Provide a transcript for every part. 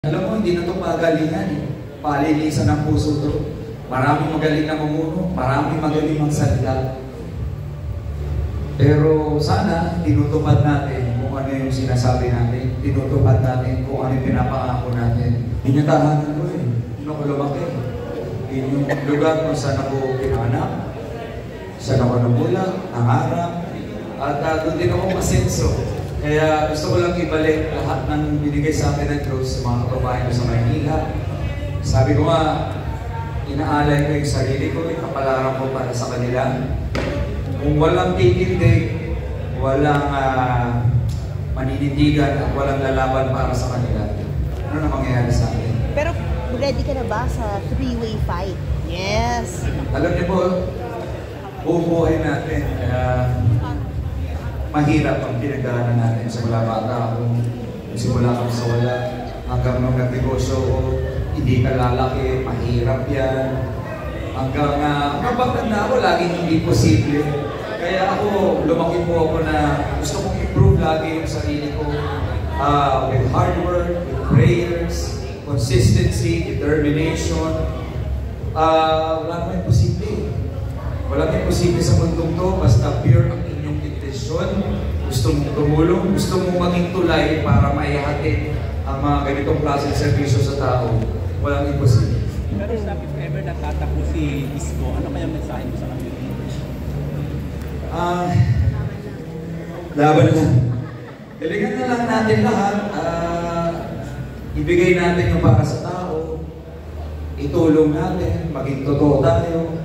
Alam mo, hindi na ito pagalingan eh. Palilisan ng puso ito. Maraming magaling na mamuno, maraming magaling magsalita. Pero sana, tinutupad natin kung ano yung sinasabi natin. Tinutupad natin kung ano yung pinapangako natin. Yun yung tahanan ko eh. Yun ako lumaki. Yun yung lugar kung saan ako pinanganak, saan ako namulat, nangarap, at doon din ako masenso. Kaya gusto ko lang ibalik lahat ng binigay sa akin ng Diyos sa mga kababayan ko sa Maynila. Sabi ko nga, inaalay ko yung sarili ko, ikapalaran ko para sa kanila. Kung walang titindig, walang maninindigan at walang lalaban para sa kanila, ano na mangyayari sa akin? Pero ready ka na ba sa three-way fight? Yes! Alam niyo po, bubuhay natin. Mahirap ang pinagdaanan natin sa wala bata ako. Simula kami sa wala, hanggang nung nagnegosyo ko, hindi ka lalaki, mahirap yan. Hanggang kapag na ako, laging hindi posible. Kaya ako, lumaki po ako na gusto kong improve lagi yung sarili ko. With hard work, with prayers, consistency, determination. Wala naman imposible. Walang imposible sa mundong to, basta pure ang inyong intensyon. Gusto mong tumulong, gusto mong maging tulay para maihatid ang mga ganitong klaseng servisyo sa tao. Walang imposible. Pero if ever natatakbo si Isko, ano kaya mensahe mo sa kanila? Laban lang. Daligan na lang natin lahat. Ibigay natin yung para sa tao. Itulong natin, maging totoo tayo.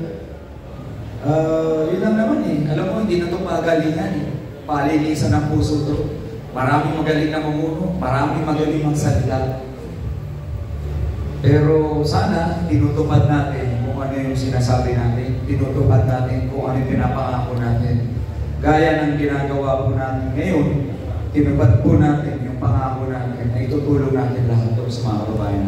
Yun lang naman eh. Alam mo, hindi na ito pagalingan eh. Palilisan ng puso ito. Maraming magaling na mamuno, maraming magaling magsalita. Pero sana, tinutupad natin kung ano yung sinasabi natin. Tinutupad natin kung ano yung pinapangako natin. Gaya ng ginagawa po natin ngayon, tinupad po natin yung pangako natin na itutulong natin lahat sa mga kababayan.